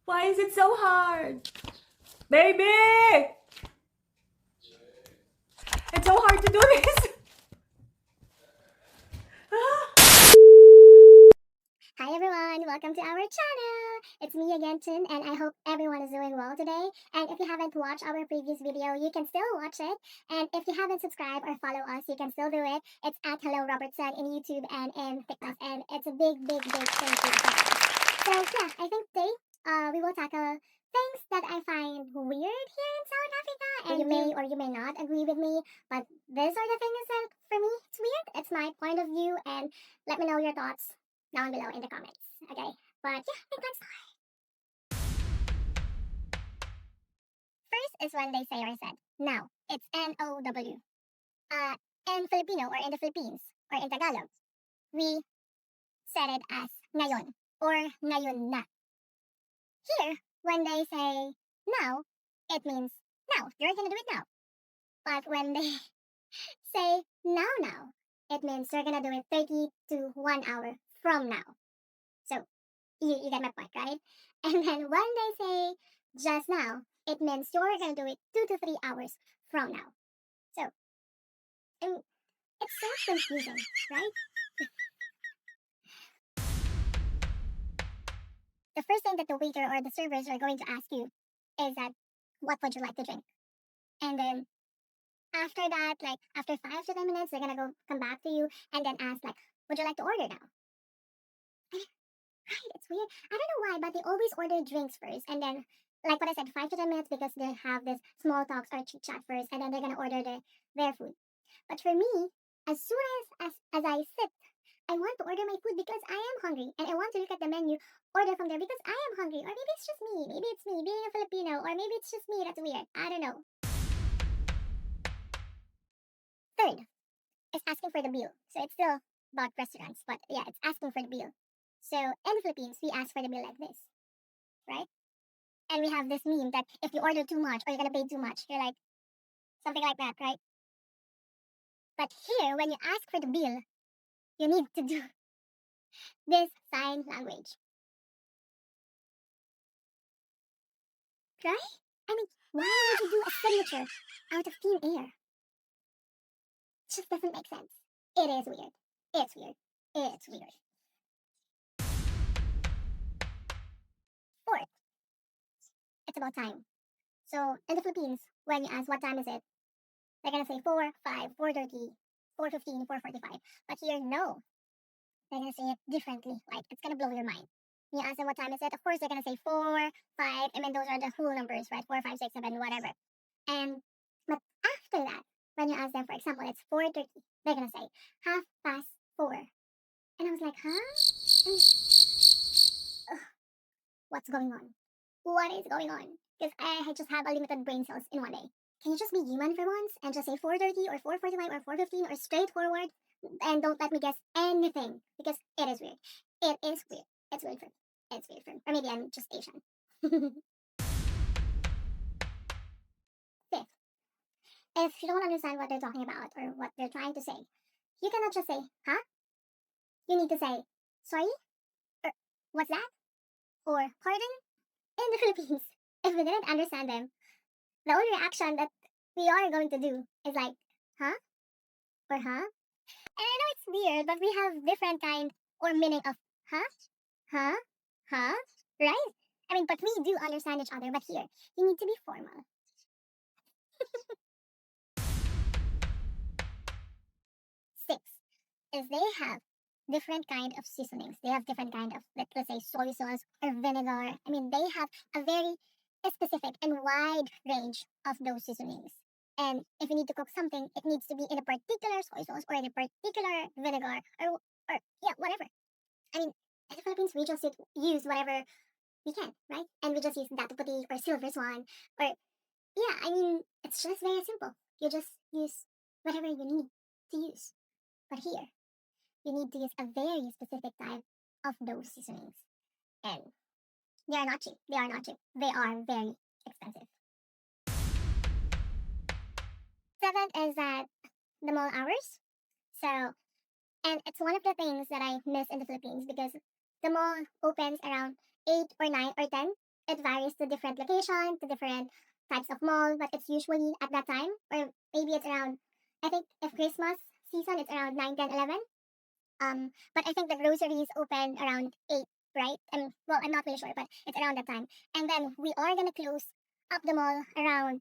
Why is it so hard? Baby! It's so hard to do this. Hi everyone, welcome to our channel. It's me again, Tin, and I hope everyone is doing well today. And if you haven't watched our previous video, you can still watch it. And if you haven't subscribed or follow us, you can still do it. It's at Hello Robertson in YouTube and in TikTok, and it's a big thank you to follow us. So yeah, I think today we will tackle things that I find weird here in South Africa, and you may or you may not agree with me, but these are the things that for me it's weird. It's my point of view, and let me know your thoughts down below in the comments. Okay, but yeah, I think let's start. First is when they say or said. Now, it's N-O-W. In Filipino or in the Philippines or in Tagalog, we said it as ngayon or ngayon na. Here, when they say now, it means now. You're gonna do it now. But when they say now, it means you're gonna do it 30 to 1 hour from now. So you get my point, right? And then when they say just now, it means you're gonna do it 2 to 3 hours from now. So it's so confusing, right? The first thing that the waiter or the servers are going to ask you is that, what would you like to drink? And then after that, like after 5 to 10 minutes, they're gonna come back to you and then ask like, would you like to order now? Right, it's weird. I don't know why, but they always order drinks first, and then, like what I said, 5 to 10 minutes because they have this small talks or chit chat first, and then they're gonna order their food. But for me, as soon as I sit, I want to order my food because I am hungry, and I want to look at the menu, order from there because I am hungry, or maybe it's just me, maybe it's me being a Filipino, or maybe it's just me that's weird. I don't know. Third is asking for the bill. So it's still about restaurants, but yeah, it's asking for the bill. So in the Philippines, we ask for the bill like this, right? And we have this meme that if you order too much or you're gonna pay too much, you're like something like that, right? But here, when you ask for the bill, you need to do this sign language, right? I mean, why would you do a signature out of thin air? It just doesn't make sense. It is weird. It's weird. It's weird. Fourth, it's about time. So in the Philippines, when you ask what time is it, they're gonna say 4, 5, 4:30, 4:15, 4:45. But here, no. They're gonna say it differently. Like it's gonna blow your mind. You ask them what time is it, of course they're gonna say 4, 5. I mean those are the whole numbers, right? 4, 5, 6, 7, whatever. And but after that, when you ask them, for example, it's 4:30, they're gonna say 4:30. And I was like, huh? Ugh, what's going on? What is going on? Because I just have a limited brain cells in one day. Can you just be human for once and just say 4:30 or 4:45 or 4:15 or straightforward? And don't let me guess anything because it is weird. It is weird. It's weird for me. It's weird for me. Or maybe I'm just Asian. Fifth, if you don't understand what they're talking about or what they're trying to say, you cannot just say, huh? You need to say, sorry? Or what's that? Or pardon? In the Philippines, if we didn't understand them, the only reaction that we are going to do is like, huh? Or huh? And I know it's weird, but we have different kind or meaning of huh? Huh? Huh? Right? I mean, but we do understand each other, but here, you need to be formal. Six is they have different kind of seasonings. They have different kind of, let's say, soy sauce or vinegar. I mean, they have a very specific and wide range of those seasonings. And if you need to cook something, it needs to be in a particular soy sauce or in a particular vinegar or yeah, whatever. I mean, in the Philippines, we just use whatever we can, right? And we just use Dato Puti or Silver Swan. Or, yeah, I mean, it's just very simple. You just use whatever you need to use. But here, you need to use a very specific type of those seasonings. And they are not cheap. They are not cheap. They are very expensive. Seventh is that the mall hours. So, and it's one of the things that I miss in the Philippines because the mall opens around 8 or 9 or 10 it varies to different location, to different types of mall, but it's usually at that time, or maybe it's around, I think if Christmas season, it's around 9, 10, 11. But I think the groceries open around 8, right? Well, I'm not really sure, but it's around that time. And then we are gonna close up the mall around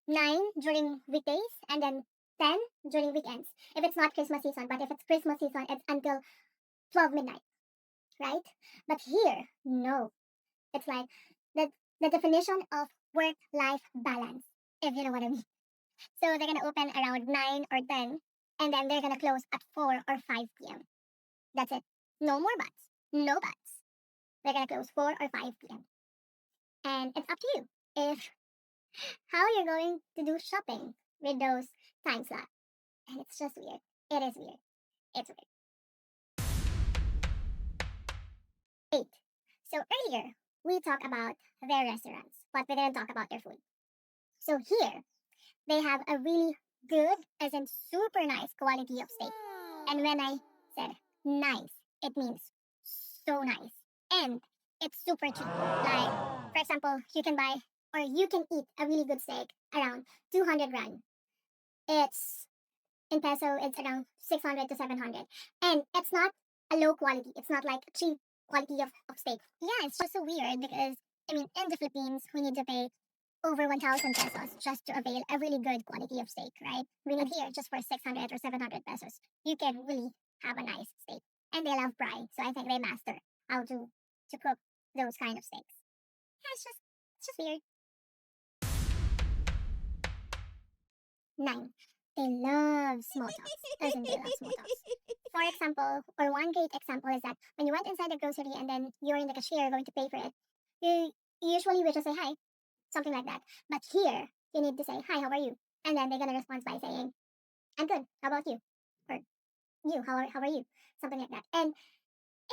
9 during weekdays and then 10 during weekends. If it's not Christmas season, but if it's Christmas season, it's until 12 midnight, right? But here, no. It's like the, the definition of work-life balance, if you know what I mean. So they're gonna open around 9 or 10, and then they're gonna close at 4 or 5 p.m. That's it. No more buts. No buts. They're gonna close 4 or 5 p.m. And it's up to you if how you're going to do shopping with those time slots. And it's just weird. It is weird. It's weird. 8. So earlier we talked about their restaurants, but we didn't talk about their food. So here they have a really good, as in super nice quality of steak. And when I said nice, it means so nice. And it's super cheap. Like, for example, you can buy or you can eat a really good steak around 200 rand. It's in peso, it's around 600 to 700. And it's not a low quality. It's not like cheap quality of steak. Yeah, it's just so weird because, I mean, in the Philippines, we need to pay over 1,000 pesos just to avail a really good quality of steak, right? We need here just for 600 or 700 pesos. You can really have a nice steak. And they love fry, so I think they master how to cook those kind of steaks. Yeah, it's just weird. 9. They love small talks. As in they love small talks. For example, or one great example is that when you went inside the grocery and then you're in the cashier going to pay for it, you usually would just say hi, something like that. But here, you need to say, hi, how are you? And then they're going to respond by saying, I'm good. How about you? Or you, how are you? Something like that. And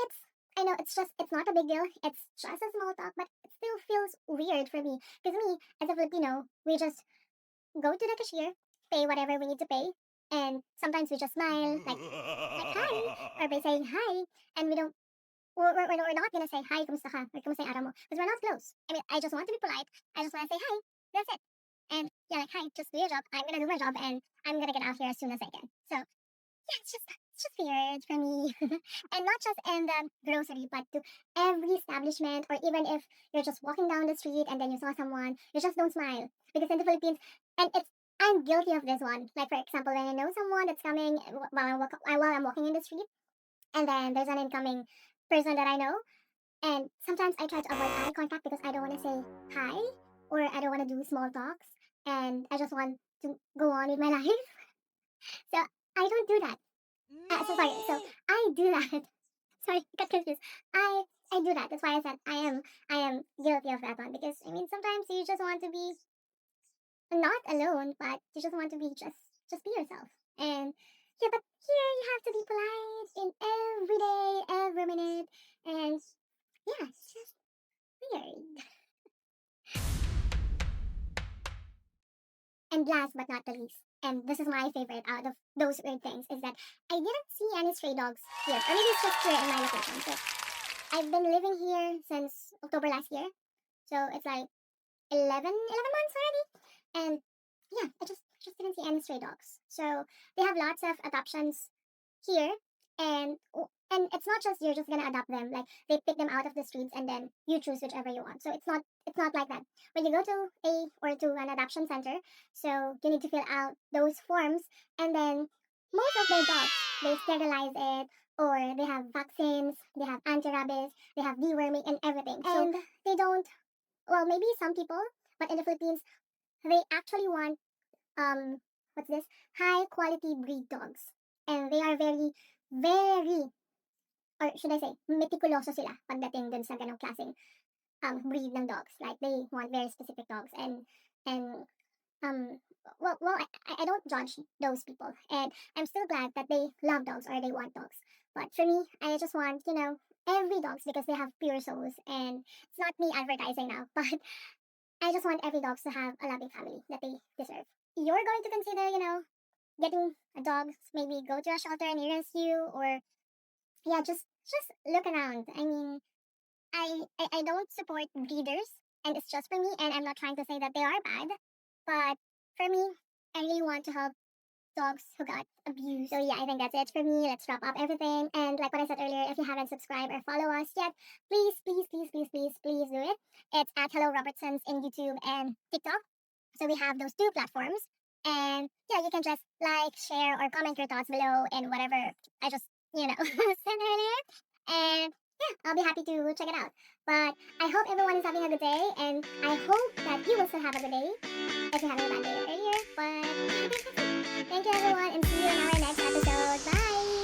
it's, I know it's not a big deal. It's just a small talk, but it still feels weird for me. Because me, as a Filipino, we just go to the cashier, pay whatever we need to pay. And sometimes we just smile, like hi, or by saying hi, and we don't we're not gonna say hi, kamusta ka, or kamusta yung araw mo, because we're not close. I mean, I just want to be polite. I just want to say hi. That's it. And yeah, like hi, just do your job. I'm gonna do my job, and I'm gonna get out here as soon as I can. So yeah, it's just weird for me, and not just in the grocery, but to every establishment, or even if you're just walking down the street and then you saw someone, you just don't smile because in the Philippines, and it's I'm guilty of this one. Like for example, when I know someone that's coming while I'm walking in the street, and then there's an incoming person that I know. And sometimes I try to avoid eye contact because I don't want to say hi or I don't want to do small talks. And I just want to go on with my life. So I don't do that. So sorry. So I do that. Sorry, got confused. I do that. That's why I said I am guilty of that one because I mean sometimes you just want to be not alone, but you just want to be just be yourself. And yeah, but here you have to be polite in every day, every minute, and yeah, it's just weird. And last but not the least, and this is my favorite out of those weird things, is that I didn't see any stray dogs here. Or maybe it's just here in my location. So I've been living here since October last year. So it's like 11 months already. And yeah, I just didn't see any stray dogs. So they have lots of adoptions here, and and it's not just you're just gonna adopt them. Like they pick them out of the streets and then you choose whichever you want. So it's not like that. When you go to a or to an adoption center, so you need to fill out those forms, and then most of their dogs they sterilize it, or they have vaccines, they have anti-rabies, they have deworming and everything. And they don't. Well, maybe some people, but in the Philippines, they actually want what's this high quality breed dogs, and they are very very, or should I say meticuloso sila pagdating dun sa ganong klaseng breed ng dogs. Like they want very specific dogs, and um well I don't judge those people, and I'm still glad that they love dogs or they want dogs. But for me, I just want every dogs because they have pure souls, and it's not me advertising now, but I just want every dogs to have a loving family that they deserve. You're going to consider getting a dog, maybe go to a shelter nearest you, or yeah, just look around. I mean, I don't support breeders and it's just for me, and I'm not trying to say that they are bad, but for me, I really want to help dogs who got abused. So yeah, I think that's it for me. Let's wrap up everything. And like what I said earlier, if you haven't subscribed or follow us yet, please, please, please, please, please, please do it. It's at Hello Robertsons in YouTube and TikTok. So we have those two platforms. And yeah, you can just like, share, or comment your thoughts below and whatever I just, said earlier. And yeah, I'll be happy to check it out. But I hope everyone is having a good day, and I hope that you will still have a good day if you're having a bad day earlier. But thank you everyone, and see you in our next episode. Bye!